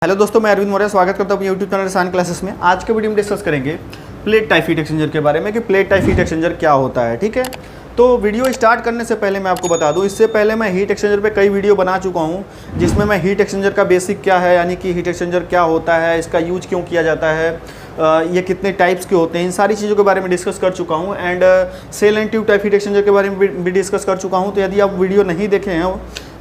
Hello दोस्तों, मैं अरविंद मौर्य स्वागत करता हूँ यूट्यूब चैनल आसान क्लासेस में। आज के वीडियो में डिस्कस करेंगे प्लेट टाइप हीट एक्सचेंजर के बारे में कि प्लेट टाइप हीट एक्सचेंजर क्या होता है। ठीक है, तो वीडियो स्टार्ट करने से पहले मैं आपको बता दूं, इससे पहले मैं हीट एक्सचेंजर पे कई वीडियो बना चुका हूं जिसमें मैं हीट एक्सचेंजर का बेसिक क्या है, यानी कि हीट एक्सचेंजर क्या होता है, इसका यूज क्यों किया जाता है, ये कितने टाइप्स के होते हैं, इन सारी चीज़ों के बारे में डिस्कस कर चुका हूँ। And shell and tube type heat exchanger के बारे में भी डिस्कस कर चुका हूँ। तो यदि आप वीडियो नहीं देखे हैं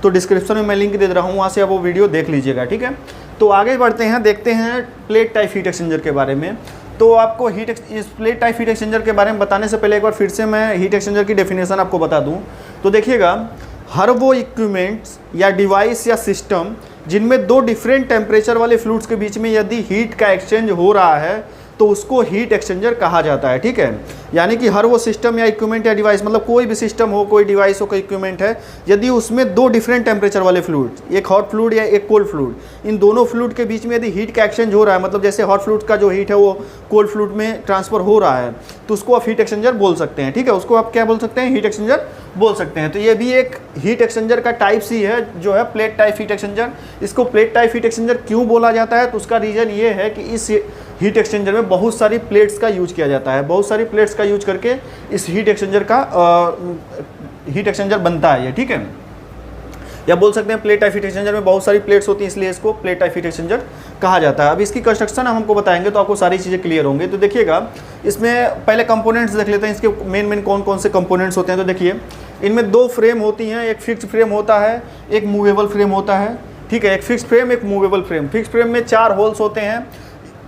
तो डिस्क्रिप्शन में मैं लिंक दे रहा हूँ, वहाँ से आप वो वीडियो देख लीजिएगा। ठीक है, तो आगे बढ़ते हैं, देखते हैं प्लेट टाइप हीट एक्सचेंजर के बारे में। तो आपको इस प्लेट टाइप हीट एक्सचेंजर के बारे में बताने से पहले एक बार फिर से मैं हीट एक्सचेंजर की डेफिनेशन आपको बता दूं। तो देखिएगा, हर वो इक्विपमेंट्स या डिवाइस या सिस्टम जिनमें दो डिफरेंट टेम्परेचर वाले फ्लूइड्स के बीच में यदि हीट का एक्सचेंज हो रहा है तो उसको हीट एक्सचेंजर कहा जाता है। ठीक है, यानी कि हर वो सिस्टम या इक्विपमेंट या डिवाइस, मतलब कोई भी सिस्टम हो, कोई डिवाइस हो, कोई इक्विपमेंट है, यदि उसमें दो डिफरेंट टेम्परेचर वाले फ्लूइड, एक हॉट फ्लूइड या एक कोल्ड फ्लूइड, इन दोनों फ्लूइड के बीच में यदि हीट का एक्सचेंज हो रहा है, मतलब जैसे हॉट फ्लूइड का जो हीट है वो कोल्ड फ्लूइड में ट्रांसफर हो रहा है, तो उसको आप हीट एक्सचेंजर बोल सकते हैं। ठीक है, उसको आप क्या बोल सकते हैं, हीट एक्सचेंजर बोल सकते हैं। तो ये भी एक हीट एक्सचेंजर का टाइप्स ही है, जो है प्लेट टाइप हीट एक्सचेंजर। इसको प्लेट टाइप हीट एक्सचेंजर क्यों बोला जाता है, तो उसका रीज़न ये है कि इस हीट एक्सचेंजर में बहुत सारी प्लेट्स का यूज किया जाता है, बहुत सारी प्लेट्स का यूज करके इस हीट एक्सचेंजर बनता है ये। ठीक है, या बोल सकते हैं प्लेट टाइप हीट एक्सचेंजर में बहुत सारी प्लेट्स होती हैं, इसलिए इसको प्लेट टाइप हीट एक्सचेंजर कहा जाता है। अब इसकी कंस्ट्रक्शन हम हमको बताएंगे तो आपको सारी चीज़ें क्लियर होंगी। तो देखिएगा, इसमें पहले कंपोनेंट्स देख लेते हैं, इसके मेन कौन कौन से कंपोनेंट्स होते हैं। तो देखिए, इनमें दो फ्रेम होती हैं, एक फिक्स्ड फ्रेम होता है, एक मूवेबल फ्रेम होता है। ठीक है, एक फिक्स्ड फ्रेम, एक मूवेबल फ्रेम। फिक्स्ड फ्रेम में 4 होल्स होते हैं।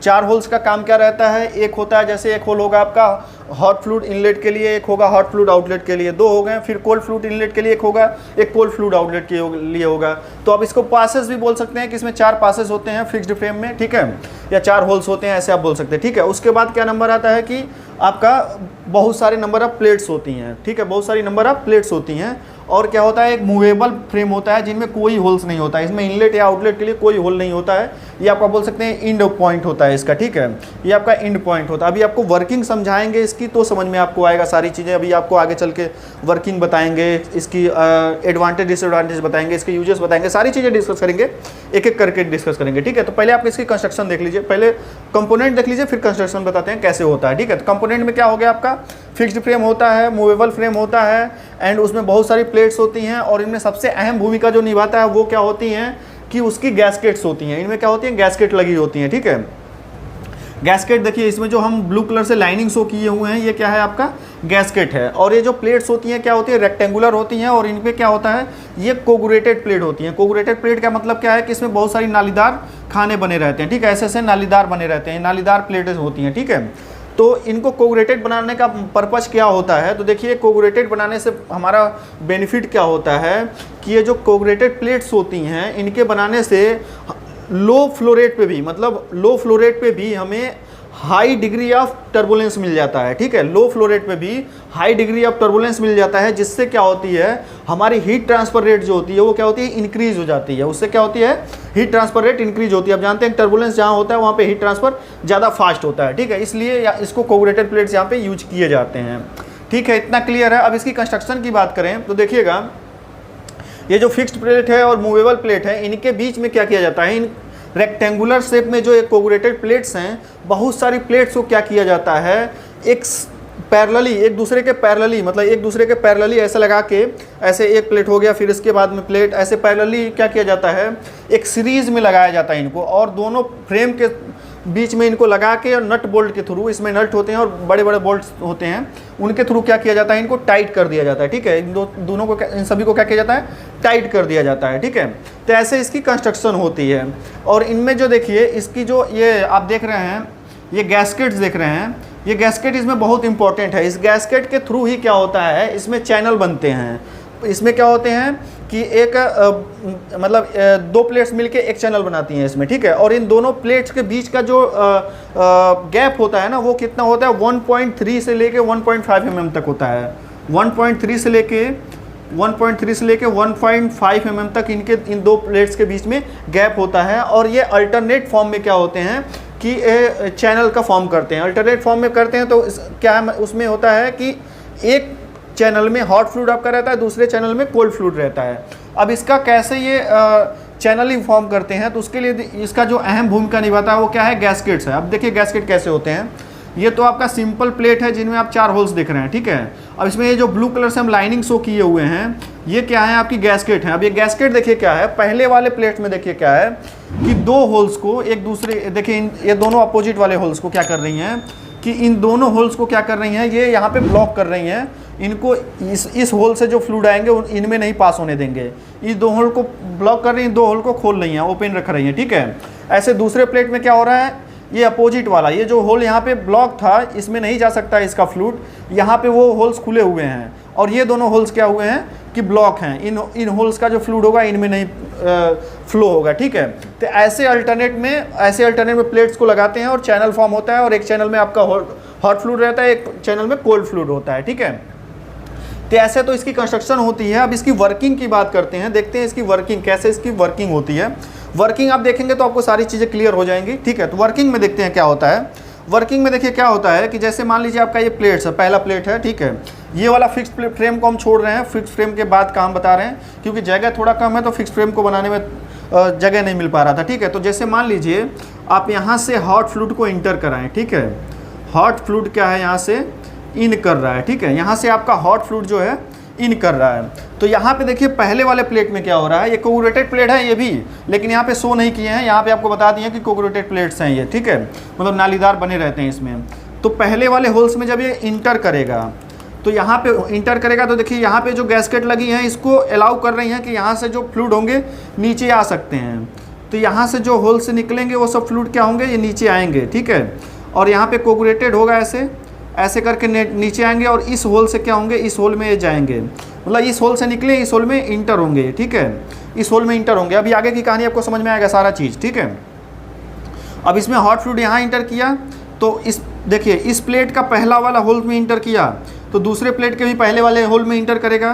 4 होल्स का काम क्या रहता है, एक होता है, जैसे एक होल होगा आपका हॉट फ्लूइड इनलेट के लिए, एक होगा हॉट फ्लूइड आउटलेट के लिए, 2 हो गए। फिर कोल्ड फ्लूइड इनलेट के लिए एक होगा, एक कोल्ड फ्लूइड आउटलेट के लिए होगा। तो आप इसको पासेस भी बोल सकते हैं कि इसमें 4 पासेस होते हैं फिक्स्ड फ्रेम में। ठीक है, या 4 होल्स होते हैं, ऐसे आप बोल सकते हैं। ठीक है, उसके बाद क्या नंबर आता है कि आपका बहुत सारे नंबर ऑफ प्लेट्स होती हैं। ठीक है, बहुत सारी नंबर ऑफ प्लेट्स होती हैं। और क्या होता है, एक मूवेबल फ्रेम होता है जिनमें कोई होल्स नहीं होता है, इसमें इनलेट या आउटलेट के लिए कोई होल नहीं होता है। ये आपका बोल सकते हैं एंड पॉइंट होता है इसका। ठीक है, ये आपका एंड पॉइंट होता है। अभी आपको वर्किंग समझाएंगे इसकी तो समझ में आपको आएगा सारी चीज़ें। अभी आपको आगे चल के वर्किंग बताएंगे, इसकी एडवांटेज डिसएडवांटेज बताएंगे, इसके यूजेस बताएंगे, सारी चीज़ें डिस्कस करेंगे, एक एक करके डिस्कस करेंगे। ठीक है, तो पहले आप इसकी कंस्ट्रक्शन देख लीजिए, पहले कंपोनेंट देख लीजिए, फिर कंस्ट्रक्शन बताते हैं कैसे होता है। ठीक है, तो कंपोनेंट में क्या हो गया, आपका फिक्स्ड फ्रेम होता है, मूवेबल फ्रेम होता है, एंड उसमें बहुत सारी प्लेट्स होती हैं। और इनमें सबसे अहम भूमिका जो निभाता है वो क्या होती हैं कि उसकी गैस्केट्स होती हैं। इनमें क्या होती हैं, गैस्केट लगी होती हैं। ठीक है, गैस्केट देखिए, इसमें जो हम ब्लू कलर से लाइनिंग शो किए हुए हैं, ये क्या है, आपका गैस्केट है। और ये जो प्लेट्स होती हैं क्या होती है, रेक्टेंगुलर होती हैं। और इन पे क्या होता है, ये कोगुरेटेड प्लेट होती हैं। कोगुरेटेड प्लेट का मतलब क्या है कि इसमें बहुत सारी नालीदार खाने बने रहते हैं। ठीक है, ऐसे नालीदार बने रहते हैं, नालीदार प्लेटें होती हैं। ठीक है, तो इनको कोगुरेटेड बनाने का पर्पस क्या होता है, तो देखिए, कोगुरेटेड बनाने से हमारा बेनिफिट क्या होता है कि ये जो कोगुरेटेड प्लेट्स होती हैं, इनके बनाने से लो फ्लो रेट पे भी, मतलब लो फ्लो रेट पे भी हमें हाई डिग्री ऑफ टर्बुलेंस मिल जाता है। ठीक है, लो फ्लो रेट पे भी हाई डिग्री ऑफ टर्बुलेंस मिल जाता है, जिससे क्या होती है, हमारी हीट ट्रांसफर रेट जो होती है वो क्या होती है, इंक्रीज हो जाती है। उससे क्या होती है, हीट ट्रांसफर रेट इंक्रीज होती है। आप जानते हैं टर्बुलेंस जहाँ होता है वहाँ पे हीट ट्रांसफर ज़्यादा फास्ट होता है। ठीक है, इसलिए इसको कोगुरेटेड प्लेट्स यहाँ पे यूज किए जाते हैं। ठीक है, इतना क्लियर है। अब इसकी कंस्ट्रक्शन की बात करें तो देखिएगा, ये जो फिक्स्ड प्लेट है और मूवेबल प्लेट है, इनके बीच में क्या किया जाता है, इन रेक्टेंगुलर शेप में जो एक कोगुरेटेड प्लेट्स हैं, बहुत सारी प्लेट्स को क्या किया जाता है, एक पैरेलली, एक दूसरे के पैरेलली, मतलब एक दूसरे के पैरेलली ऐसे लगा के, ऐसे एक प्लेट हो गया, फिर इसके बाद में प्लेट, ऐसे पैरेलली क्या किया जाता है, एक सीरीज में लगाया जाता है इनको। और दोनों फ्रेम के बीच में इनको लगा के और नट बोल्ट के थ्रू, इसमें नट होते हैं और बड़े बड़े बोल्ट्स होते हैं, उनके थ्रू क्या किया जाता है, इनको टाइट कर दिया जाता है। ठीक है, दोनों को, इन सभी को क्या किया जाता है, टाइट कर दिया जाता है। ठीक है, तो ऐसे इसकी कंस्ट्रक्शन होती है। और इनमें जो देखिए, इसकी जो ये आप देख रहे हैं, ये गैस्केट्स देख रहे हैं, ये गैस्केट इसमें बहुत इंपॉर्टेंट है। इस गैस्केट के थ्रू ही क्या होता है, इसमें चैनल बनते हैं। इसमें क्या होते हैं कि एक मतलब 2 प्लेट्स मिलके एक चैनल बनाती हैं इसमें। ठीक है, और इन दोनों प्लेट्स के बीच का जो गैप होता है ना, वो कितना होता है, 1.3 से लेके 1.5 mm तक होता है। 1.3 से लेके 1.5 mm तक इन 2 प्लेट्स के बीच में गैप होता है। और ये अल्टरनेट फॉर्म में क्या होते हैं कि चैनल का फॉर्म करते हैं। अल्टरनेट फॉर्म में करते हैं तो क्या है, उसमें होता है कि एक चैनल में हॉट फ्लूइड आपका रहता है, दूसरे चैनल में कोल्ड फ्लूइड रहता है। अब इसका कैसे ये चैनल ही फॉर्म करते हैं, तो उसके लिए इसका जो अहम भूमिका निभाता है वो क्या है, गैस्केट्स है। अब देखिए गैस्केट कैसे होते हैं। ये तो आपका सिंपल प्लेट है जिनमें आप 4 होल्स दिख रहे हैं, ठीक है। अब इसमें ये जो ब्लू कलर से हम लाइनिंग शो किए हुए हैं, ये क्या है, आपकी गैस्केट है। अब ये गैस्केट देखिए क्या है, पहले वाले प्लेट में देखिए क्या है कि 2 होल्स को एक दूसरे, देखिए ये दोनों अपोजिट वाले होल्स को क्या कर रही हैं कि इन दोनों होल्स को क्या कर रही हैं, ये यहाँ पे ब्लॉक कर रही हैं। इनको इस होल से जो फ्लूइड आएंगे इनमें नहीं पास होने देंगे। इस 2 होल को ब्लॉक कर रही हैं, 2 होल को खोल रही हैं, ओपन रख रही हैं, ठीक है। ऐसे दूसरे प्लेट में क्या हो रहा है, ये अपोजिट वाला, ये जो होल यहाँ पे ब्लॉक था, इसमें नहीं जा सकता इसका फ्लूइड, यहाँ पे वो होल्स खुले हुए हैं और ये दोनों होल्स क्या हुए हैं कि ब्लॉक हैं। इन होल्स का जो फ्लूइड होगा इनमें नहीं फ्लो होगा, ठीक है। तो ऐसे अल्टरनेट में प्लेट्स को लगाते हैं और चैनल फॉर्म होता है, और एक चैनल में आपका हॉट फ्लूइड रहता है, एक चैनल में कोल्ड फ्लूइड होता है, ठीक है। तो ऐसे तो इसकी कंस्ट्रक्शन होती है। अब इसकी वर्किंग की बात करते हैं, देखते हैं इसकी वर्किंग कैसे इसकी वर्किंग होती है। वर्किंग आप देखेंगे तो आपको सारी चीज़ें क्लियर हो जाएंगी, ठीक है। तो वर्किंग में देखते हैं क्या होता है। वर्किंग में देखिए क्या होता है कि जैसे मान लीजिए आपका ये प्लेट्स है, पहला प्लेट है, ठीक है। ये वाला फिक्स फ्रेम को हम छोड़ रहे हैं, फिक्स फ्रेम के बाद काम बता रहे हैं, क्योंकि जगह थोड़ा कम है तो फिक्स फ्रेम को बनाने में जगह नहीं मिल पा रहा था, ठीक है। तो जैसे मान लीजिए आप यहाँ से हॉट फ्लूइड को इंटर कराएं, ठीक है। हॉट फ्लूइड क्या है, यहाँ से इन कर रहा है, ठीक है। यहाँ से आपका हॉट फ्लूइड जो है इन कर रहा है। तो यहाँ पे देखिए पहले वाले प्लेट में क्या हो रहा है, ये कोगुलेटेड प्लेट है ये भी, लेकिन यहाँ पे शो नहीं किए हैं, यहाँ पे आपको बता दिए कि कोगुलेटेड प्लेट्स हैं ये, ठीक है, मतलब नालीदार बने रहते हैं इसमें। तो पहले वाले होल्स में जब ये इंटर करेगा, तो यहाँ पे इंटर करेगा तो देखिए यहाँ पे जो गैस्केट लगी हैं इसको अलाउ कर रही हैं कि यहाँ से जो फ्लूइड होंगे नीचे आ सकते हैं। तो यहाँ से जो होल से निकलेंगे वो सब फ्लूइड क्या होंगे, ये नीचे आएंगे, ठीक है। और यहाँ पे कोगुलेटेड होगा, ऐसे करके नीचे आएंगे, और इस होल से क्या होंगे, इस होल में ये जाएंगे, मतलब इस होल से निकले इस होल में इंटर होंगे, ठीक है। इस होल में इंटर होंगे। अभी आगे की कहानी आपको समझ में आएगा सारा चीज़, ठीक है। अब इसमें हॉट फ्लूइड यहाँ इंटर किया, तो इस देखिए इस प्लेट का पहला वाला होल में इंटर किया तो दूसरे प्लेट के भी पहले वाले होल में इंटर करेगा।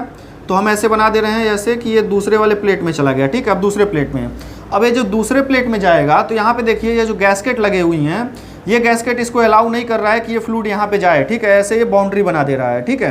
तो हम ऐसे बना दे रहे हैं जैसे कि ये दूसरे वाले प्लेट में चला गया, ठीक है। अब दूसरे प्लेट में, अब ये जो दूसरे प्लेट में जाएगा तो यहाँ पे देखिए ये जो गैस्केट लगे हुई हैं, ये गैस्केट इसको अलाउ नहीं कर रहा है कि ये फ्लूइड यहाँ पे जाए, ठीक है। ऐसे ये बाउंड्री बना दे रहा है, ठीक है।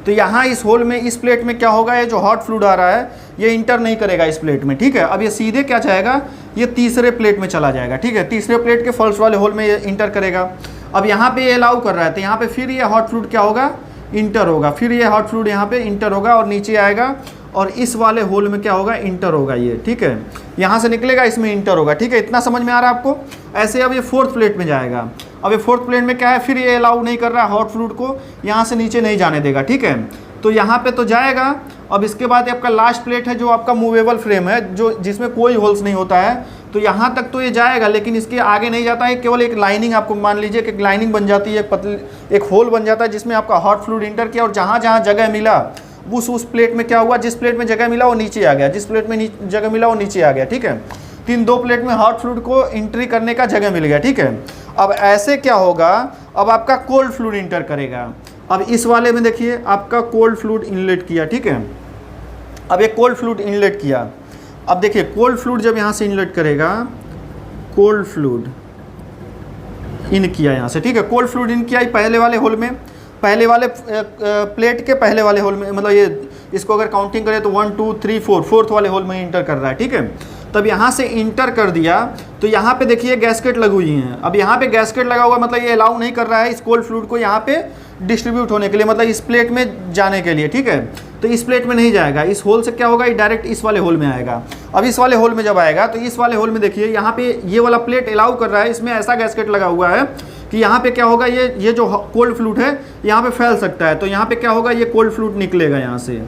तो यहाँ इस होल में, इस प्लेट में क्या होगा, ये जो हॉट फ्लूइड आ रहा है ये इंटर नहीं करेगा इस प्लेट में, ठीक है। अब ये सीधे क्या जाएगा, ये तीसरे प्लेट में चला जाएगा, ठीक है। तीसरे प्लेट के फर्स्ट वाले होल में ये इंटर करेगा। अब यहाँ पे ये अलाउ कर रहा है तो यहाँ पे फिर ये हॉट फ्लूइड क्या होगा, इंटर होगा, फिर ये हॉट फ्लूइड यहाँ पे इंटर होगा और नीचे आएगा, और इस वाले होल में क्या होगा, इंटर होगा ये, ठीक है। यहाँ से निकलेगा, इसमें इंटर होगा, ठीक है। इतना समझ में आ रहा है आपको। ऐसे अब ये फोर्थ प्लेट में जाएगा। अब ये फोर्थ प्लेट में क्या है, फिर ये अलाउ नहीं कर रहा है हॉट फ्लूइड को, यहाँ से नीचे नहीं जाने देगा, ठीक है। तो यहाँ पे तो जाएगा। अब इसके बाद आपका लास्ट प्लेट है जो आपका मूवेबल फ्रेम है, जो जिसमें कोई होल्स नहीं होता है, तो यहाँ तक तो ये जाएगा, लेकिन इसके आगे नहीं जाता है। केवल एक लाइनिंग, आपको मान लीजिए कि एक लाइनिंग बन जाती है, एक होल बन जाता है जिसमें आपका हॉट फ्लूइड इंटर किया, और जहाँ जहाँ जगह मिला उस प्लेट में क्या हुआ, जिस प्लेट में जगह मिला वो नीचे आ गया, जिस प्लेट में जगह मिला वो नीचे आ गया, ठीक है। 2 प्लेट में हॉट फ्लूइड को एंट्री करने का जगह मिल गया, ठीक है। अब ऐसे क्या होगा, अब आपका कोल्ड फ्लूइड इंटर करेगा। अब इस वाले में देखिए आपका कोल्ड फ्लूइड इनलेट किया, ठीक है। अब एक कोल्ड फ्लूइड इनलेट किया। अब देखिए कोल्ड फ्लूइड जब यहाँ से इनलेट करेगा, कोल्ड फ्लूइड इन किया यहाँ से, ठीक है। कोल्ड फ्लूइड इन किया पहले वाले होल में, पहले वाले प्लेट के पहले वाले होल में, मतलब ये इसको अगर काउंटिंग करें तो 1 2 3 4 फोर्थ वाले होल में इंटर कर रहा है, ठीक है। तब यहाँ से इंटर कर दिया तो यहाँ पे देखिए गैस्केट लगी हुई हैं। अब यहाँ पे गैस्केट लगा हुआ मतलब ये अलाउ नहीं कर रहा है इस कोल्ड फ्लूइड को यहाँ पे डिस्ट्रीब्यूट होने के लिए, मतलब इस प्लेट में जाने के लिए, ठीक है। तो इस प्लेट में नहीं जाएगा, इस होल से क्या होगा, ये डायरेक्ट इस वाले होल में आएगा। अब इस वाले होल में जब आएगा तो इस वाले होल में देखिए यहाँ पे ये वाला प्लेट अलाउ कर रहा है, इसमें ऐसा गैस्केट लगा हुआ है कि यहाँ पे क्या होगा, ये जो कोल्ड फ्लूइड है यहाँ पे फैल सकता है। तो यहाँ पे क्या होगा, ये कोल्ड फ्लूइड निकलेगा यहाँ से,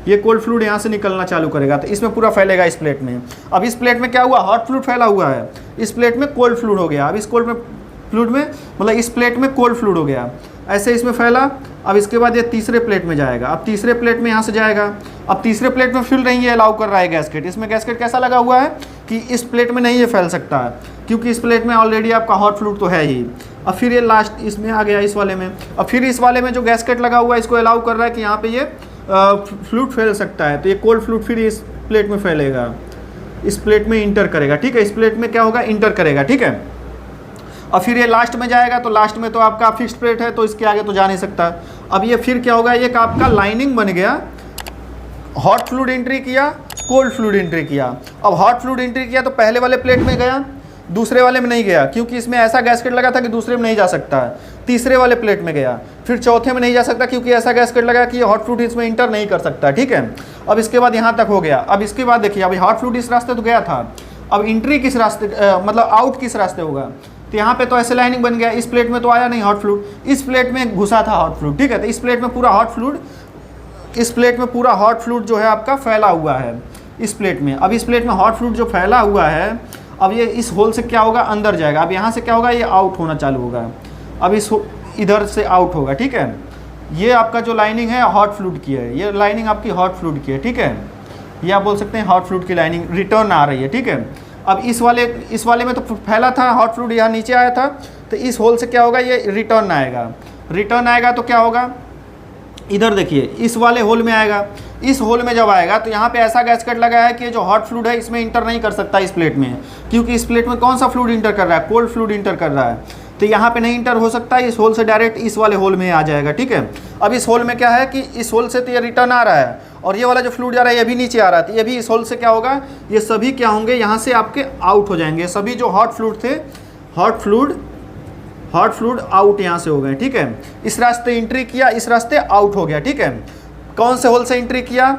ये कोल्ड फ्लूइड यहाँ से निकलना चालू करेगा, तो इसमें पूरा फैलेगा इस प्लेट में। अब इस प्लेट में क्या हुआ, हॉट फ्लूइड फैला हुआ है, इस प्लेट में कोल्ड फ्लूइड हो गया। अब इस कोल्ड फ्लूइड में मतलब इस प्लेट में कोल्ड फ्लूइड हो गया, ऐसे इसमें फैला। अब इसके बाद ये तीसरे प्लेट में जाएगा, अब तीसरे प्लेट में यहाँ से जाएगा। अब तीसरे प्लेट में फिर नहीं ये अलाउ कर रहा है गैस्केट, इसमें गैस्केट कैसा लगा हुआ है कि इस प्लेट में नहीं ये फैल सकता है, क्योंकि इस प्लेट में ऑलरेडी आपका हॉट फ्लूइड तो है ही। अब फिर ये लास्ट इसमें आ गया, इस वाले में। अब फिर इस वाले में जो गैस्केट लगा हुआ है इसको अलाउ कर रहा है कि यहाँ पे ये फ्लूइड फैल सकता है, तो ये कोल्ड फ्लूइड फिर इस प्लेट में फैलेगा, इस प्लेट में इंटर करेगा, ठीक है। इस प्लेट में क्या होगा, इंटर करेगा, ठीक है। अब फिर ये लास्ट में जाएगा, तो लास्ट में तो आपका फिक्स्ड प्लेट है तो इसके आगे तो जा नहीं सकता। अब ये फिर क्या होगा, एक आपका लाइनिंग बन गया, हॉट फ्लूइड एंट्री किया, कोल्ड फ्लूइड एंट्री किया। अब हॉट फ्लूइड एंट्री किया तो पहले वाले प्लेट में गया, दूसरे वाले में नहीं गया क्योंकि इसमें ऐसा गैसकेट लगा था कि दूसरे में नहीं जा सकता है। तीसरे वाले प्लेट में गया, फिर चौथे में नहीं जा सकता क्योंकि ऐसा गैसकेट लगा कि हॉट फ्लूइड इसमें इंटर नहीं कर सकता, ठीक है। अब इसके बाद यहाँ तक हो गया। अब इसके बाद देखिए, अभी हॉट फ्लूइड इस रास्ते तो गया था, अब एंट्री किस रास्ते मतलब आउट किस रास्ते होगा, तो यहाँ पे तो ऐसे लाइनिंग बन गया। इस प्लेट में तो आया नहीं हॉट फ्लूइड, इस प्लेट में घुसा था हॉट फ्लूइड, ठीक है। तो इस प्लेट में पूरा हॉट फ्लूइड, इस प्लेट में पूरा हॉट फ्लूइड जो है आपका फैला हुआ है इस प्लेट में। अब इस प्लेट में हॉट फ्लूइड जो फैला हुआ है, अब ये इस होल से क्या होगा, अंदर जाएगा। अब यहाँ से क्या होगा, ये आउट होना चालू होगा। अब इस इधर से आउट होगा, ठीक है। ये आपका जो लाइनिंग है हॉट फ्लूइड की है, ये लाइनिंग आपकी हॉट फ्लूइड की है, ठीक है। ये आप बोल सकते हैं हॉट फ्लूइड की लाइनिंग रिटर्न आ रही है, ठीक है। अब इस वाले में तो फैला था हॉट फ्लूइड, यहाँ नीचे आया था, तो इस होल से क्या होगा, ये रिटर्न आएगा। रिटर्न आएगा तो क्या होगा, इधर देखिए इस वाले होल में आएगा। इस होल में जब आएगा तो यहाँ पे ऐसा गैसकेट लगा है कि जो हॉट फ्लूइड है इसमें इंटर नहीं कर सकता इस प्लेट में, क्योंकि इस प्लेट में कौन सा फ्लूइड इंटर कर रहा है, कोल्ड फ्लूइड इंटर कर रहा है। तो यहाँ पे नहीं इंटर हो सकता, इस होल से डायरेक्ट इस वाले होल में आ जाएगा, ठीक है। अब इस होल में क्या है कि इस होल से तो ये रिटर्न आ रहा है और ये वाला जो फ्लूइड जा रहा है ये भी नीचे आ रहा है, तो ये भी इस होल से क्या होगा, ये सभी क्या होंगे, यहाँ से आपके आउट हो जाएंगे। सभी जो हॉट फ्लूइड थे, हॉट फ्लूइड आउट यहाँ से हो गए, ठीक है। इस रास्ते एंट्री किया, इस रास्ते आउट हो गया, ठीक है। कौन से होल से एंट्री किया,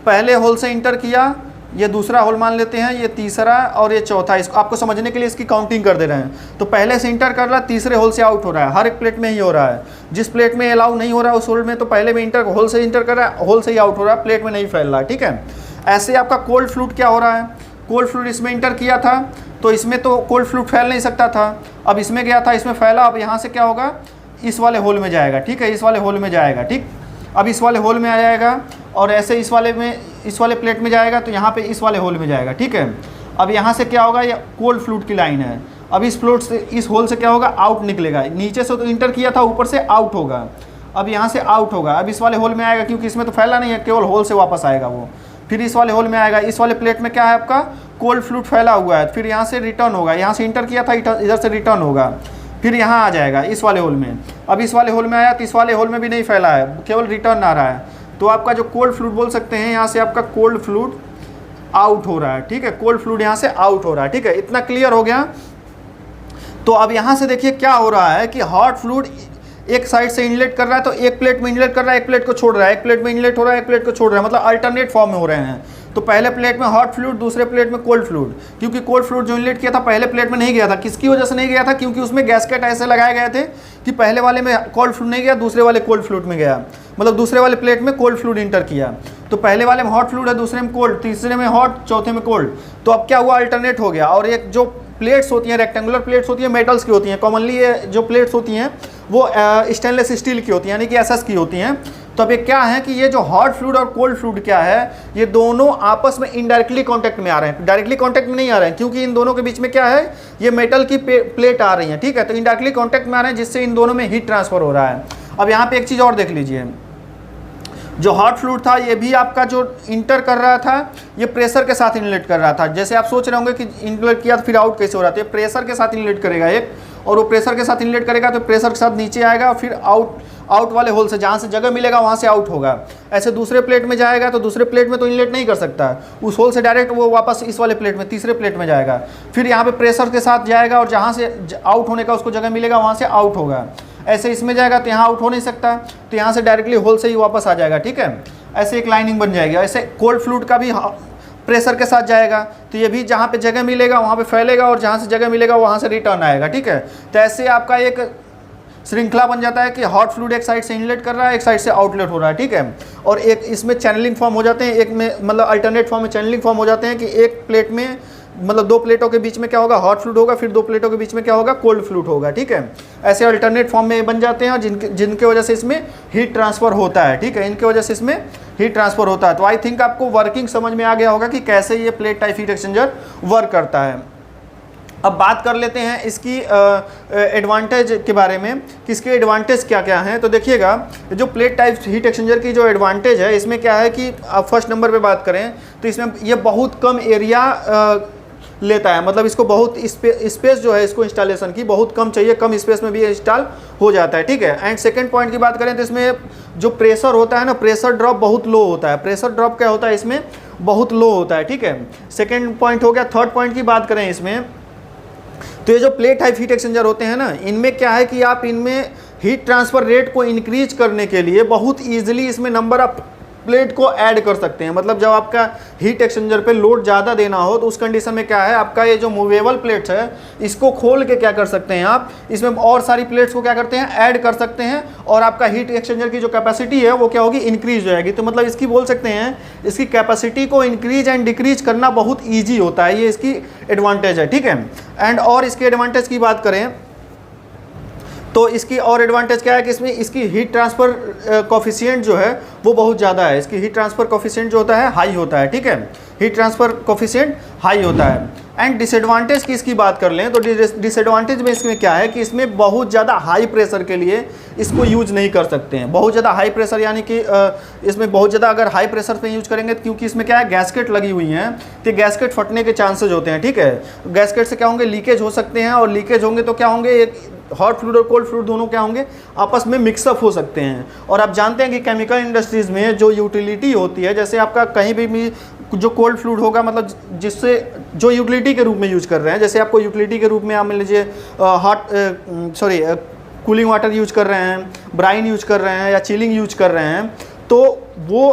पहले होल से इंटर किया, ये दूसरा होल मान लेते हैं, ये तीसरा और ये चौथा। इसको आपको समझने के लिए इसकी काउंटिंग कर दे रहे हैं। तो पहले से इंटर कर रहा है, तीसरे होल से आउट हो रहा है, हर एक प्लेट में ही हो रहा है। जिस प्लेट में अलाउ नहीं हो रहा है उस होल में तो पहले में होल से इंटर कर रहा है, होल से ही आउट हो रहा है, प्लेट में नहीं फैल रहा है, ठीक है। ऐसे आपका कोल्ड फ्लूइड क्या हो रहा है, कोल्ड फ्लूइड इसमें इंटर किया था तो इसमें तो कोल्ड फ्लूइड फैल नहीं सकता था, अब इसमें गया था, इसमें फैला। अब यहाँ से क्या होगा, इस वाले होल में जाएगा, ठीक है, इस वाले होल में जाएगा, ठीक। अब इस वाले होल में आ जाएगा और ऐसे इस वाले प्लेट में जाएगा तो यहाँ पे इस वाले होल में जाएगा, ठीक है। अब यहाँ से क्या होगा, ये कोल्ड फ्लूइड की लाइन है। अब इस फ्लूइड से, इस होल से क्या होगा, आउट निकलेगा। नीचे से तो इंटर किया था, ऊपर से आउट होगा। अब यहाँ से आउट होगा, अब इस वाले होल में आएगा क्योंकि इसमें तो फैला नहीं है, केवल होल से वापस आएगा वो। फिर इस वाले होल में आएगा, इस वाले प्लेट में क्या है आपका, कोल्ड फ्लूइड फैला हुआ है। फिर यहाँ से रिटर्न होगा, यहाँ से इंटर किया था, इधर से रिटर्न होगा, फिर यहाँ आ जाएगा इस वाले होल में। अब इस वाले होल में आया तो इस वाले होल में भी नहीं फैला है, केवल रिटर्न आ रहा है। तो आपका जो कोल्ड फ्लूइड बोल सकते हैं, यहाँ से आपका कोल्ड फ्लूइड आउट हो रहा है, ठीक है। कोल्ड फ्लूइड यहाँ से आउट हो रहा है, ठीक है। इतना क्लियर हो गया। तो अब यहाँ से देखिए क्या हो रहा है कि हॉट फ्लूइड एक साइड से इनलेट कर रहा है, तो एक प्लेट में इनलेट कर रहा है, एक प्लेट को छोड़ रहा है, एक प्लेट में इनलेट हो रहा है, एक प्लेट को छोड़ रहा है, मतलब अल्टरनेट फॉर्म में हो रहे हैं। तो पहले प्लेट में हॉट फ्लूइड, दूसरे प्लेट में कोल्ड फ्लूइड, क्योंकि कोल्ड फ्लूइड जो इनलेट किया था पहले प्लेट में नहीं गया था। किसकी वजह से नहीं गया था, क्योंकि उसमें गैसकेट ऐसे लगाए गए थे कि पहले वाले में कोल्ड फ्लूइड नहीं गया, दूसरे वाले कोल्ड फ्लूइड में गया, मतलब दूसरे वाले प्लेट में कोल्ड फ्लूइड इंटर किया। तो पहले वाले में हॉट फ्लूइड है, दूसरे में कोल्ड, तीसरे में हॉट, चौथे में कोल्ड। तो अब क्या हुआ, अल्टरनेट हो गया। और एक जो प्लेट्स होती हैं, रेक्टेंगुलर प्लेट्स होती हैं, मेटल्स की होती हैं। कॉमनली ये जो प्लेट्स होती हैं वो स्टेनलेस स्टील की होती हैं, यानी कि एसएस की होती हैं। तो अब ये क्या है कि ये जो हॉट फ्लूइड और कोल्ड फ्लूइड क्या है, ये दोनों आपस में इनडायरेक्टली कांटेक्ट में आ रहे हैं, डायरेक्टली कांटेक्ट में नहीं आ रहे हैं, क्योंकि इन दोनों के बीच में क्या है, ये मेटल की प्लेट आ रही है, ठीक है। तो इनडायरेक्टली कांटेक्ट में आ रहे हैं, जिससे इन दोनों में हीट ट्रांसफर हो रहा है। अब यहाँ पे एक चीज़ और देख लीजिए, जो हॉट फ्लूइड था ये भी आपका जो इंटर कर रहा था, ये प्रेशर के साथ इनलेट कर रहा था। जैसे आप सोच रहे होंगे कि इनलेट किया तो फिर आउट कैसे हो रहा था, ये प्रेशर के साथ इनलेट करेगा एक, और वो प्रेशर के साथ इनलेट करेगा तो प्रेशर के साथ नीचे आएगा, फिर आउट वाले होल से जहाँ से जगह मिलेगा वहाँ से आउट होगा। ऐसे दूसरे प्लेट में जाएगा तो दूसरे प्लेट में तो इनलेट नहीं कर सकता, उस होल से डायरेक्ट वो वापस इस वाले प्लेट में, तीसरे प्लेट में जाएगा, फिर यहाँ पे प्रेशर के साथ जाएगा और जहाँ से आउट होने का उसको जगह मिलेगा वहाँ से आउट होगा। ऐसे इसमें जाएगा तो यहाँ आउट हो नहीं सकता, तो यहाँ से डायरेक्टली होल से ही वापस आ जाएगा, ठीक है। ऐसे एक लाइनिंग बन जाएगी। ऐसे कोल्ड फ्लूइड का भी प्रेशर के साथ जाएगा तो ये भी जहाँ पे जगह मिलेगा वहाँ पे फैलेगा, और जहाँ से जगह मिलेगा वहाँ से रिटर्न आएगा, ठीक है। तो ऐसे आपका एक श्रृंखला बन जाता है कि हॉट फ्लूइड एक साइड से इनलेट कर रहा है, एक साइड से आउटलेट हो रहा है, ठीक है। और एक इसमें चैनलिंग फॉर्म हो जाते हैं, एक में मतलब अल्टरनेट फॉर्म में चैनलिंग फॉर्म हो जाते हैं कि एक प्लेट में मतलब दो प्लेटों के बीच में क्या होगा, हॉट फ्लूइड होगा, फिर दो प्लेटों के बीच में क्या होगा, कोल्ड फ्लूइड होगा, ठीक है। ऐसे अल्टरनेट फॉर्म में बन जाते हैं, जिनके वजह से इसमें हीट ट्रांसफर होता है, ठीक है। इनके वजह से इसमें हीट ट्रांसफर होता है। तो आई थिंक आपको वर्किंग समझ में आ गया होगा कि कैसे ये plate type heat exchanger work करता है। अब बात कर लेते हैं इसकी एडवांटेज के बारे में कि इसके एडवांटेज क्या क्या हैं। तो देखिएगा, जो प्लेट टाइप हीट एक्सचेंजर की जो एडवांटेज है इसमें क्या है कि आप फर्स्ट नंबर पे बात करें तो इसमें ये बहुत कम एरिया लेता है, मतलब इसको बहुत स्पेस जो है इसको इंस्टॉलेशन की बहुत कम चाहिए, कम स्पेस में भी इंस्टॉल हो जाता है, ठीक है। एंड सेकंड पॉइंट की बात करें तो इसमें जो प्रेशर होता है ना, प्रेशर ड्रॉप बहुत लो होता है। प्रेशर ड्रॉप क्या होता है इसमें, बहुत लो होता है, ठीक है। सेकंड पॉइंट हो गया। थर्ड पॉइंट की बात करें इसमें, तो ये जो प्लेट टाइप हीट एक्सचेंजर होते हैं ना, इनमें क्या है कि आप इनमें हीट ट्रांसफ़र रेट को इंक्रीज करने के लिए बहुत ईजिली इसमें नंबर ऑफ प्लेट को ऐड कर सकते हैं। मतलब जब आपका हीट एक्सचेंजर पे लोड ज़्यादा देना हो तो उस कंडीशन में क्या है, आपका ये जो मूवेबल प्लेट्स है इसको खोल के क्या कर सकते हैं आप, इसमें और सारी प्लेट्स को क्या करते हैं, ऐड कर सकते हैं, और आपका हीट एक्सचेंजर की जो कैपेसिटी है वो क्या होगी, इंक्रीज हो जाएगी। तो मतलब इसकी बोल सकते हैं, इसकी कैपेसिटी को इंक्रीज एंड डिक्रीज करना बहुत ईजी होता है, ये इसकी एडवांटेज है, ठीक है। एंड और इसके एडवांटेज की बात करें तो इसकी और एडवांटेज क्या है कि इसमें इसकी हीट ट्रांसफ़र कोफिशिएंट जो है वो बहुत ज़्यादा है। इसकी हीट ट्रांसफ़र कोफिशिएंट जो होता है हाई होता है, ठीक है। हीट ट्रांसफ़र कोफिशिएंट हाई होता है। एंड डिसएडवांटेज की इसकी बात कर लें तो डिसएडवांटेज में इसमें क्या है कि इसमें बहुत ज़्यादा हाई प्रेशर के लिए इसको यूज नहीं कर सकते हैं। बहुत ज़्यादा हाई प्रेशर यानी कि इसमें बहुत ज़्यादा अगर हाई प्रेशर पे यूज करेंगे, क्योंकि इसमें क्या है, गैसकेट लगी हुई हैं, तो गैसकेट फटने के चांसेज होते हैं, ठीक है। गैसकेट से क्या होंगे, लीकेज हो सकते हैं, और लीकेज होंगे तो क्या होंगे, एक हॉट फ्लूइड और कोल्ड फ्लूइड दोनों क्या होंगे, आपस में मिक्सअप हो सकते हैं। और आप जानते हैं कि केमिकल इंडस्ट्रीज़ में जो यूटिलिटी होती है, जैसे आपका कहीं भी जो कोल्ड फ्लूइड होगा, मतलब जिससे जो यूटिलिटी के रूप में यूज कर रहे हैं, जैसे आपको यूटिलिटी के रूप में आप मान लीजिए कूलिंग वाटर यूज कर रहे हैं, ब्राइन यूज कर रहे हैं, या चिलिंग यूज कर रहे हैं, तो वो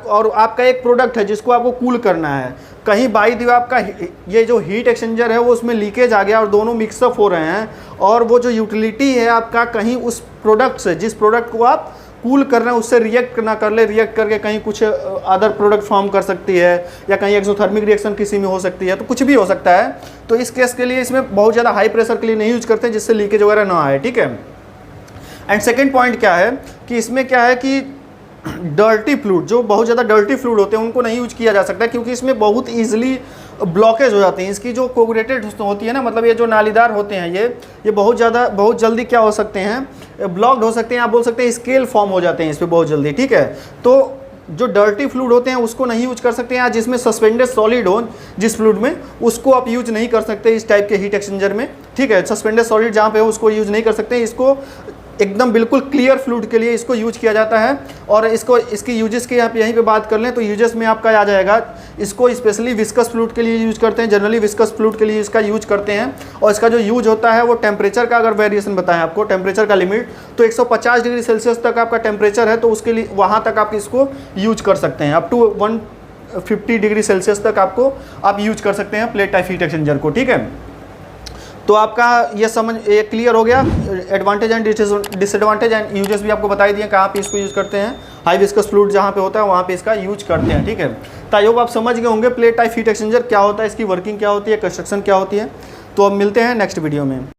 और आपका एक प्रोडक्ट है जिसको आपको कूल करना है, कहीं बाई दी आपका ये जो हीट एक्सचेंजर है वो उसमें लीकेज आ गया और दोनों मिक्सअप हो रहे हैं, और वो जो यूटिलिटी है आपका कहीं उस प्रोडक्ट से, जिस प्रोडक्ट को आप कूल कर रहे हैं उससे रिएक्ट ना कर ले, रिएक्ट करके कहीं कुछ अदर प्रोडक्ट फॉर्म कर सकती है, या कहीं एक्सोथर्मिक रिएक्शन किसी में हो सकती है, तो कुछ भी हो सकता है। तो इस केस के लिए इसमें बहुत ज़्यादा हाई प्रेशर के लिए नहीं यूज करते, जिससे लीकेज वगैरह ना आए, ठीक है। एंड सेकेंड पॉइंट क्या है कि इसमें क्या है कि डर्टी फ्लूइड, जो बहुत ज़्यादा डर्टी फ्लूइड होते हैं उनको नहीं यूज किया जा सकता, क्योंकि इसमें बहुत ईजिली ब्लॉकेज हो जाती हैं। इसकी जो कोगुलेटेड होती है ना, मतलब ये जो नालीदार होते हैं, ये बहुत जल्दी क्या हो सकते हैं, ब्लॉक्ड हो सकते हैं, आप बोल सकते हैं स्केल फॉर्म हो जाते हैं इस पर बहुत जल्दी, ठीक है। तो जो डर्टी फ्लूइड होते हैं उसको नहीं यूज कर सकते हैं, या जिसमें सस्पेंडेड सॉलिड हो जिस फ्लूइड में, उसको आप यूज नहीं कर सकते इस टाइप के हीट एक्सचेंजर में, ठीक है। सस्पेंडेड सॉलिड जहाँ पे हो उसको यूज नहीं कर सकते, इसको एकदम बिल्कुल क्लियर फ्लूइड के लिए इसको यूज किया जाता है। और इसकी यूजेस की आप यहीं पे बात कर लें तो यूजेस में आपका आ जाएगा, इसको स्पेशली विस्कस फ्लूइड के लिए यूज करते हैं, जनरली विस्कस फ्लूइड के लिए इसका यूज करते हैं। और इसका जो यूज होता है वो टेम्परेचर का, अगर वेरिएशन बताएं आपको, टेम्परेचर का लिमिट तो 150 डिग्री सेल्सियस तक आपका टेम्परेचर है, तो उसके लिए वहाँ तक आप इसको यूज कर सकते हैं, अप टू 150 डिग्री सेल्सियस तक आप यूज कर सकते हैं प्लेट टाइप हीट एक्सचेंजर को, ठीक है। तो आपका ये क्लियर हो गया, advantage and disadvantage and uses भी आपको बताई दिए, कहाँ पे इसको यूज़ करते हैं, हाई विस्कस फ्लूइड जहाँ पे होता है वहाँ पे इसका यूज करते हैं, ठीक है। तो आई होप आप समझ गए होंगे प्लेट टाइप हीट एक्सचेंजर क्या होता है, इसकी वर्किंग क्या होती है, कंस्ट्रक्शन क्या होती है। तो अब मिलते हैं नेक्स्ट वीडियो में।